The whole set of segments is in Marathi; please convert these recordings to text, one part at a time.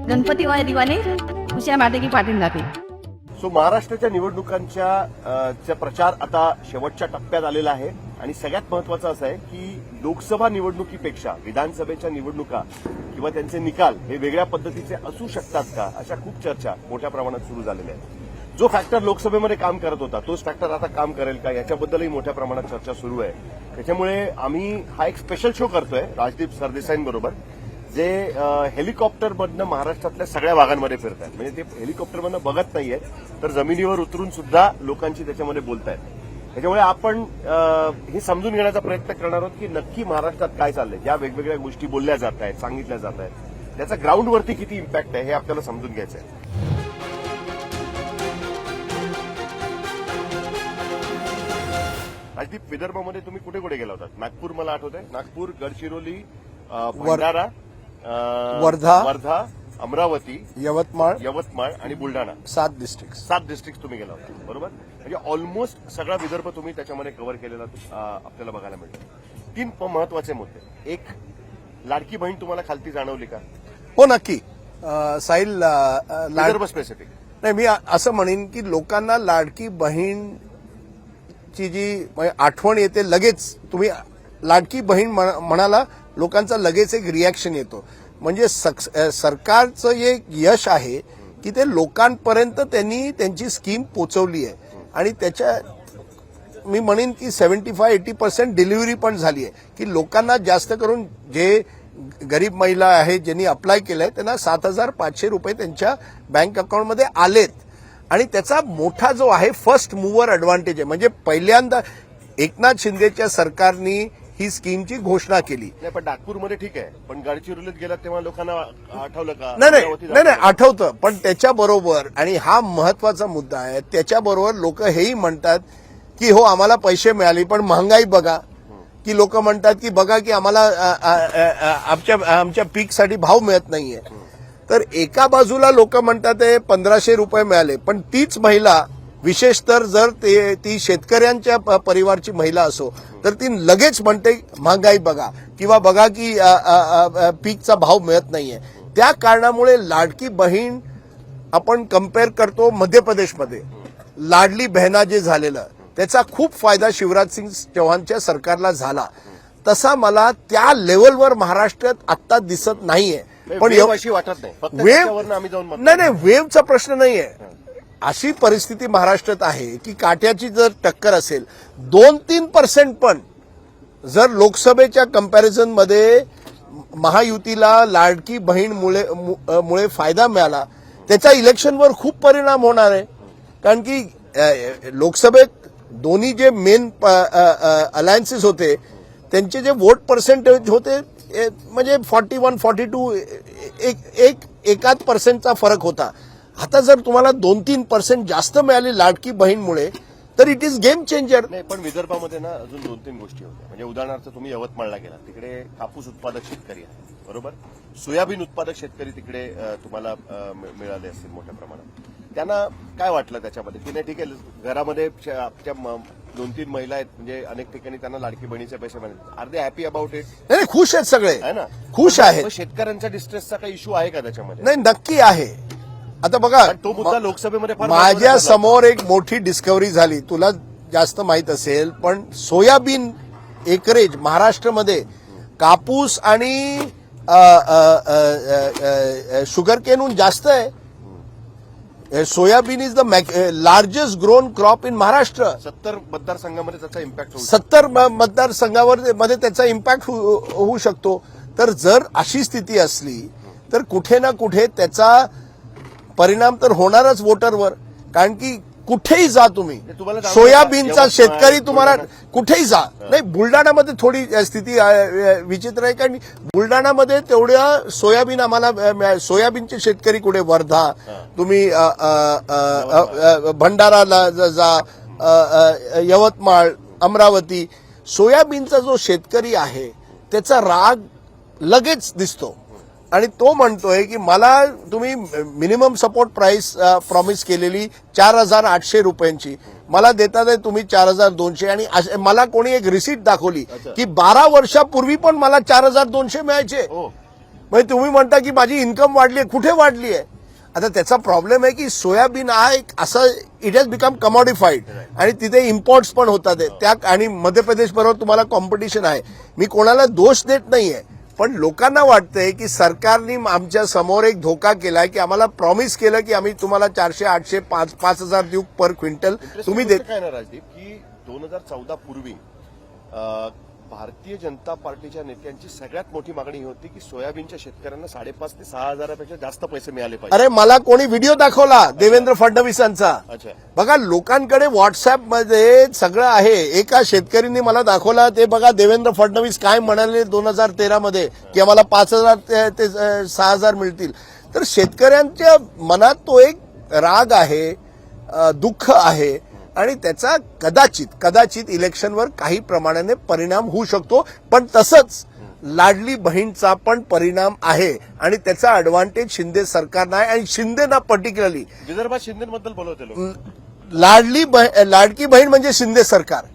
गणपती वाय दिवाने खुशियाँ बांटे की पाटील जाते. सो महाराष्ट्राच्या निवडणुकांच्या प्रचार आता शेवटच्या टप्प्यात आलेला आहे आणि सगळ्यात महत्वाचं असं आहे की लोकसभा निवडणुकीपेक्षा विधानसभेच्या निवडणुका किंवा त्यांचे निकाल हे वेगळ्या पद्धतीचे असू शकतात का, अशा खूप चर्चा मोठ्या प्रमाणात सुरू झालेल्या आहेत. जो फॅक्टर लोकसभेमध्ये काम करत होता तोच फॅक्टर आता काम करेल का, याच्याबद्दलही मोठ्या प्रमाणात चर्चा सुरू आहे. त्याच्यामुळे आम्ही हा एक स्पेशल शो करतोय राजदीप सरदेसाईंबरोबर, जे हेलिकॉप्टरमधनं महाराष्ट्रातल्या सगळ्या भागांमध्ये फिरतात. म्हणजे ते हेलिकॉप्टरमधनं बघत नाहीये तर जमिनीवर उतरून सुद्धा लोकांशी त्याच्यामध्ये बोलतायत. त्याच्यामुळे आपण हे समजून घेण्याचा प्रयत्न करणार आहोत की नक्की महाराष्ट्रात काय चाललंय, ज्या वेगवेगळ्या गोष्टी बोलल्या जात आहेत, सांगितल्या जात आहेत, त्याचा ग्राउंडवरती किती इम्पॅक्ट आहे हे आपल्याला समजून घ्यायचं आहे. राजदीप, विदर्भामध्ये तुम्ही कुठे कुठे गेला होता? नागपूर मला आठवतंय, नागपूर, गडचिरोली, भंडारा, वर्धा, अमरावती, यवतमाळ आणि बुलढाणा, 7 डिस्ट्रिक्ट तुम्ही गेला होता, बरोबर? म्हणजे ऑलमोस्ट सगळा विदर्भ तुम्ही त्याच्यामध्ये कव्हर केलेला आपल्याला बघायला मिळतो. 3 महत्वाचे मुद्दे. एक, लाडकी बहीण तुम्हाला खालती जाणवली का? हो, नक्की. साहिल, विदर्भ स्पेसिफिक नाही, मी असं म्हणेन की लोकांना लाडकी बहीणची जी आठवण येते, लगेच तुम्ही लाडकी बहीण म्हणाला, लोकांचा लगेच एक रिॲक्शन येतो. म्हणजे सरकारचं एक यश आहे की ते लोकांपर्यंत त्यांनी त्यांची स्कीम पोचवली आहे आणि त्याच्या मी म्हणेन की 75-80% डिलिव्हरी पण झाली आहे. की लोकांना जास्त करून जे गरीब महिला आहेत ज्यांनी अप्लाय केलंय त्यांना 7,500 रुपये त्यांच्या बँक अकाउंटमध्ये आलेत. आणि त्याचा मोठा जो आहे फर्स्ट मूव्हर ॲडव्हान्टेज आहे. म्हणजे पहिल्यांदा एकनाथ शिंदेच्या सरकारनी ही स्कीमची घोषणा केली. नाही, पण नागपूरमध्ये ठीक आहे, पण गडचिरोलीत गेला तेव्हा लोकांना आठवलं का? नाही, आठवतं. पण त्याच्याबरोबर, आणि हा महत्वाचा मुद्दा आहे, त्याच्याबरोबर लोक हेही म्हणतात की हो आम्हाला पैसे मिळाले, पण महागाई बघा. की लोक म्हणतात की बघा की आम्हाला आमच्या पीकसाठी भाव मिळत नाहीये. तर एका बाजूला लोक म्हणतात 1,500 रुपये मिळाले, पण तीच महिला, विशेषतर जर ती शेतकऱ्यांच्या परिवारची महिला असो तर ती लगेच म्हणते महागाई बघा किंवा बघा की पीकचा भाव मिळत नाहीये. त्या कारणामुळे लाडकी बहीण आपण कम्पेअर करतो मध्य प्रदेशमध्ये लाडली बहना जे झालेलं, त्याचा खूप फायदा शिवराज सिंग चौहानच्या सरकारला झाला. तसा मला त्या लेवलवर महाराष्ट्रात आत्ता दिसत नाहीये. पण अशी वाटत नाही. वेव्हचा प्रश्न नाहीये. अशी परिस्थिती महाराष्ट्रात आहे की काट्याची जर टक्कर असेल, 2-3% पण जर लोकसभेच्या कम्पॅरिझनमध्ये महायुतीला लाडकी बहीण मुळे फायदा मिळाला, त्याचा इलेक्शनवर खूप परिणाम होणार आहे. कारण की लोकसभेत दोन्ही जे मेन अलायन्सेस होते त्यांचे जे वोट पर्सेंटेज होते म्हणजे 41-42 एकाच पर्सेंटचा फरक होता. आता जर तुम्हाला 2-3% जास्त मिळाली लाडकी बहीणमुळे तर इट इज गेम चेंजर. नाही, पण विदर्भामध्ये ना अजून 2-3 गोष्टी होत्या. म्हणजे उदाहरणार्थ तुम्ही यवतमाळला गेला, तिकडे कापूस उत्पादक शेतकरी आहे, बरोबर? सोयाबीन उत्पादक शेतकरी तिकडे तुम्हाला मिळाले असतील मोठ्या प्रमाणात. त्यांना काय वाटलं त्याच्यामध्ये की नाही ठीक आहे, घरामध्ये 2-3 महिला आहेत, म्हणजे अनेक ठिकाणी त्यांना लाडकी बहिणीचे पैसे मिळतात. Are they happy about it? नाही, खुश आहेत सगळे, आहे ना, खुश आहेत. शेतकऱ्यांच्या डिस्ट्रेसचा काही इश्यू आहे का त्याच्यामध्ये? नाही, नक्की आहे. आता बघा, तो मुद्दा लोकसभेमध्ये माझ्या समोर एक मोठी डिस्कव्हरी झाली, तुला जास्त माहित असेल, पण सोयाबीन एकरेज महाराष्ट्रामध्ये कापूस आणि शुगर केनहून जास्त आहे. Soybean is the largest grown crop in Maharashtra. 70 मतदारसंघामध्ये त्याचा इम्पॅक्ट होऊ 70 मतदारसंघामध्ये त्याचा इम्पॅक्ट होऊ शकतो. तर जर अशी स्थिती असली तर कुठे ना कुठे त्याचा परिणाम तर होणारच वोटरवर. कारण की कुठेही जा तुम्ही, सोयाबीनचा शेतकरी तुम्हाला कुठेही जा. नाही, बुलढाणामध्ये थोडी स्थिती विचित्र आहे, कारण बुलढाणामध्ये तेवढ्या सोयाबीन आम्हाला, सोयाबीनचे शेतकरी कुठे, वर्धा, तुम्ही भंडाराला जा, यवतमाळ, अमरावती, सोयाबीनचा जो शेतकरी आहे त्याचा राग लगेच दिसतो. आणि तो म्हणतोय की मला तुम्ही मिनिमम सपोर्ट प्राइस प्रॉमिस केलेली 4,800 रुपयांची मला देतात आहे तुम्ही 4,200. आणि मला कोणी एक रिसीट दाखवली की 12 वर्षापूर्वी पण मला 4,200 मिळायचे. म्हणजे तुम्ही म्हणता की माझी इन्कम वाढली आहे, कुठे वाढली आहे? आता त्याचा प्रॉब्लेम आहे की सोयाबीन हा एक असं इट हॅज बिकम कमॉडिफाईड आणि तिथे इम्पोर्ट्स पण होतात त्या आणि मध्य प्रदेश बरोबर तुम्हाला कॉम्पिटिशन आहे. मी कोणाला दोष देत नाहीये, पण लोकांना वाटतंय की सरकारने आमच्या समोर एक धोका केलाय की आम्हाला प्रॉमिस केलं की आम्ही तुम्हाला 400, 800, 5,000 देऊ पर क्विंटल. तुम्ही देत काय ना राजदीप की 2014 पूर्वी भारतीय जनता पार्टीच्या नेत्यांची सगळ्यात मोठी मागणी ही होती की सोयाबीनच्या शेतकऱ्यांना 5,500 ते 6,000पेक्षा जास्त पैसे मिळाले पाहिजे. अरे मला कोणी व्हिडिओ दाखवला देवेंद्र फडणवीसांचा. अच्छा. बघा लोकांकडे व्हॉट्सअपमध्ये सगळं आहे. एका शेतकरीने मला दाखवला, ते बघा देवेंद्र फडणवीस काय म्हणाले 2013 मध्ये की आम्हाला 5,000 ते 6,000 मिळतील. तर शेतकऱ्यांच्या मनात तो एक राग आहे, दुःख आहे आणि त्याचा कदाचित इलेक्शनवर काही प्रमाणाने परिणाम होऊ शकतो. पण तसंच लाडली बहीणचा पण परिणाम आहे आणि त्याचा अडव्हान्टेज शिंदे सरकारना आहे आणि शिंदेना पर्टिक्युलरली. विदर्भात शिंदेबद्दल बोलवते लोक. लाडकी बहीण म्हणजे शिंदे सरकार.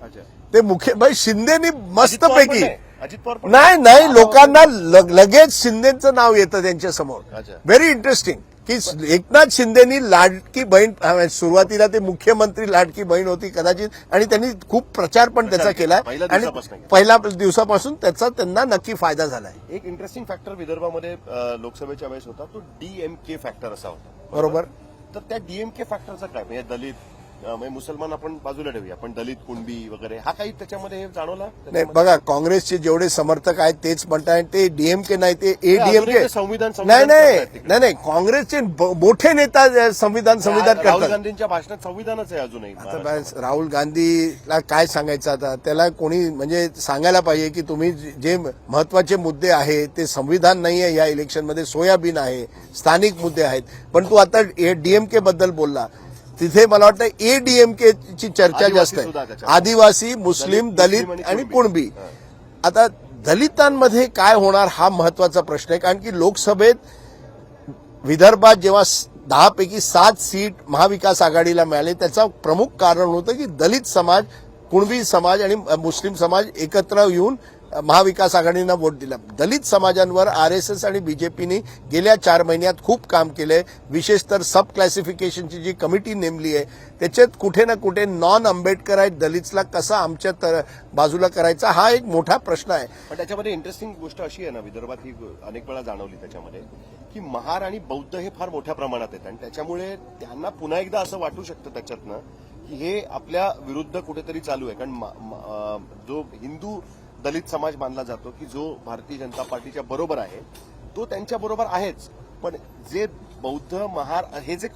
ते मुख्य भाई शिंदेनी मस्तपैकी अजित पवार नाही लोकांना लगेच शिंदेचं नाव येतं त्यांच्या समोर. व्हेरी इंटरेस्टिंग की एकनाथ शिंदेनी लाडकी बहीण, सुरुवातीला ते मुख्यमंत्री लाडकी बहीण होती कदाचित, आणि त्यांनी खूप प्रचार पण त्याचा केलाय आणि पहिल्या दिवसापासून त्याचा त्यांना नक्की फायदा झालाय. एक इंटरेस्टिंग फॅक्टर विदर्भामध्ये लोकसभेच्या वेळेस होता तो डीएमके फॅक्टर असा होता. बरोबर. तर त्या डीएमके फॅक्टरचा काय म्हणजे दलित म्हणजे मुसलमान आपण बाजूला ठेवूया, पण दलित कुणबी वगैरे हा काही त्याच्यामध्ये जाणवला नाही. बघा काँग्रेसचे जेवढे समर्थक आहेत तेच म्हणतात ते डीएमके नाही, ते एडीएमके. संविधान नाही काँग्रेसचे मोठे नेता संविधान करतात. राहुल गांधींच्या भाषणात संविधानच आहे अजूनही. आता राहुल गांधीला काय सांगायचं, आता त्याला कोणी म्हणजे सांगायला पाहिजे की तुम्ही जे महत्वाचे मुद्दे आहेत ते संविधान नाहीये या इलेक्शनमध्ये, सोयाबीन आहे, स्थानिक मुद्दे आहेत. पण तू आता डीएमके बद्दल बोलला, तिथे मला वाटतं एडीएमकेची चर्चा जास्त आहे. आदिवासी, मुस्लिम, दलित आणि कुणबी. आता दलितांमध्ये काय होणार हा महत्वाचा प्रश्न आहे, कारण की लोकसभेत विदर्भात जेव्हा 10 पैकी 7 सीट महाविकास आघाडीला मिळाले, त्याचं प्रमुख कारण होतं की दलित समाज, कुणबी समाज आणि मुस्लिम समाज एकत्र येऊन महाविकास आघाडीनं वोट दिला. दलित समाजांवर आरएसएस आणि बीजेपीने गेल्या 4 महिन्यात खूप काम केलंय. विशेषतः सब क्लासिफिकेशनची जी कमिटी नेमली आहे त्याच्यात कुठे ना कुठे नॉन आंबेडकर आहेत दलितला कसा आमच्या बाजूला करायचा हा एक मोठा प्रश्न आहे. पण त्याच्यामध्ये इंटरेस्टिंग गोष्ट अशी आहे ना, विदर्भात ही अनेक वेळा जाणवली त्याच्यामध्ये की महार आणि बौद्ध हे फार मोठ्या प्रमाणात आहेत आणि त्याच्यामुळे त्यांना पुन्हा एकदा असं वाटू शकतं त्याच्यातनं की हे आपल्या विरुद्ध कुठेतरी चालू आहे. कारण जो हिंदू दलित समाज मानला जातो की जो भारतीय जनता पार्टीच्या बरोबर आहे तो त्यांच्या बरोबर आहेच, पण जे बौद्ध महार हे जे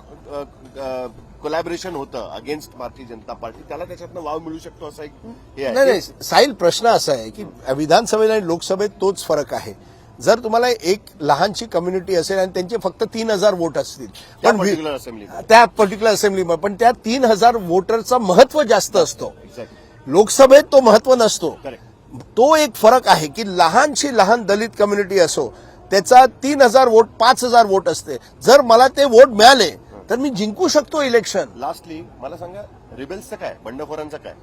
कोलॅबरेशन होतं अगेन्स्ट भारतीय जनता पार्टी त्याला त्याच्यातनं वाव मिळू शकतो असं एक हे आहे. नाही साहिल, प्रश्न असा आहे की विधानसभेत आणि लोकसभेत तोच फरक आहे. जर तुम्हाला एक लहानशी कम्युनिटी असेल आणि त्यांचे फक्त 3,000 वोट असतील पण त्या पर्टिक्युलर असेंब्लीमध्ये, पण त्या 3,000 वोटरचं महत्व जास्त असतो. लोकसभेत तो महत्व नसतो. तो एक फरक आहे की लहान दलित कम्युनिटी असो त्याचा 3,000 वोट 5,000 वोट असते. जर मला ते वोट मिळाले तर मी जिंकू शकतो इलेक्शन. लास्टली मला सांगा रिबेल्सचं काय, बंडखोरांचं काय?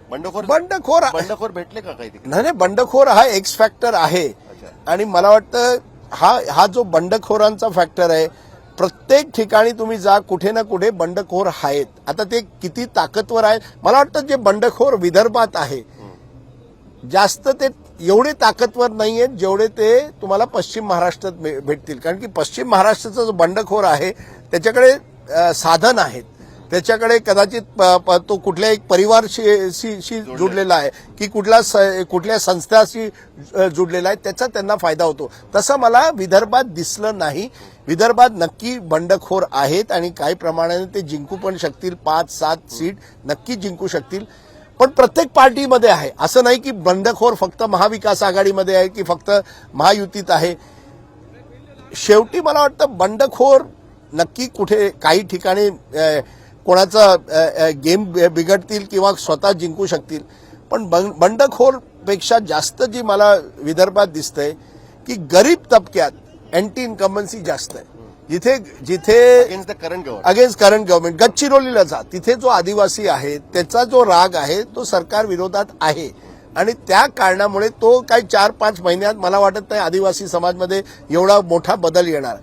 बंडखोर भेटले का काही? नाही, बंडखोर हा एक्स फॅक्टर आहे आणि मला वाटतं हा जो बंडखोरांचा फॅक्टर आहे, प्रत्येक ठिकाणी तुम्ही जा कुठे ना कुठे बंडखोर आहेत. आता ते किती ताकदवर आहेत, मला वाटतं जे बंडखोर विदर्भात आहे जास्त ते एवढे ताकदवर नाहीयेत जेवढे ते तुम्हाला पश्चिम महाराष्ट्रात भेटतील. कारण की पश्चिम महाराष्ट्राचा जो बंडखोर आहे त्याच्याकडे साधन आहेत, त्याच्याकडे कदाचित तो कुठल्या एक परिवारशी जुडलेला आहे की कुठल्या संस्थाशी जुडलेला आहे, त्याचा त्यांना फायदा होतो. तसं मला विदर्भात दिसलं नाही. विदर्भात नक्की बंडखोर आहेत आणि काही प्रमाणाने ते जिंकू पण शकतील, 5-7 सीट नक्की जिंकू शकतील. पण प्रत्येक पार्टीमध्ये आहे, असं नाही की बंडखोर फक्त महाविकास आघाडीमध्ये आहे की फक्त महायुतीत आहे. शेवटी मला वाटतं बंडखोर नक्की कुठे काही ठिकाणी कोणाचा गेम बिघडतील किंवा स्वतः जिंकू शकतील. पण बंडखोरपेक्षा जास्त जी मला विदर्भात दिसतंय की गरीब तबक्यात अँटी इन्कम्बन्सी जास्त आहे. जिथे अगेन्स्ट करंट गव्हर्नमेंट गडचिरोलीला जा, तिथे जो आदिवासी आहे त्याचा जो राग आहे तो सरकार विरोधात आहे. आणि त्या कारणामुळे तो काही 4-5 महिन्यात मला वाटत नाही आदिवासी समाजमध्ये एवढा मोठा बदल येणार.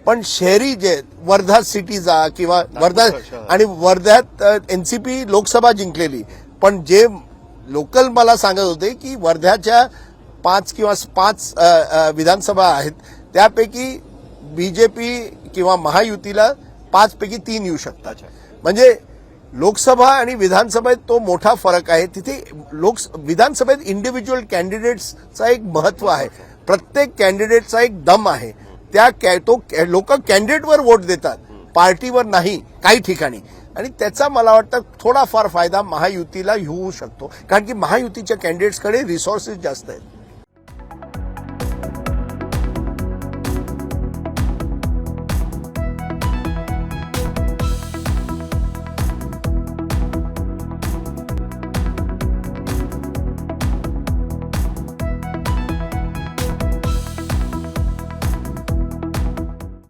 पण शहरी जे वर्धा सिटी जा किंवा वर्धा आणि वर्ध्यात एनसीपी लोकसभा जिंकलेली, पण जे लोकल मला सांगत होते की वर्ध्याच्या 5 विधानसभा आहेत त्यापैकी बीजेपी किंवा महायुतीला 5 पैकी 3 येऊ शकतात. म्हणजे लोकसभा आणि विधानसभेत तो मोठा फरक आहे. तिथे विधानसभेत इंडिव्हिज्युअल कॅन्डिडेट्सचा एक महत्व आहे. प्रत्येक कॅन्डिडेटचा एक दम आहे. लोक कॅन्डिडेटवर वोट देतात, पार्टीवर नाही काही ठिकाणी. आणि त्याचा मला वाटतं थोडाफार फायदा महायुतीला होऊ शकतो, कारण की महायुतीच्या कॅन्डिडेट्सकडे रिसोर्सेस जास्त आहेत.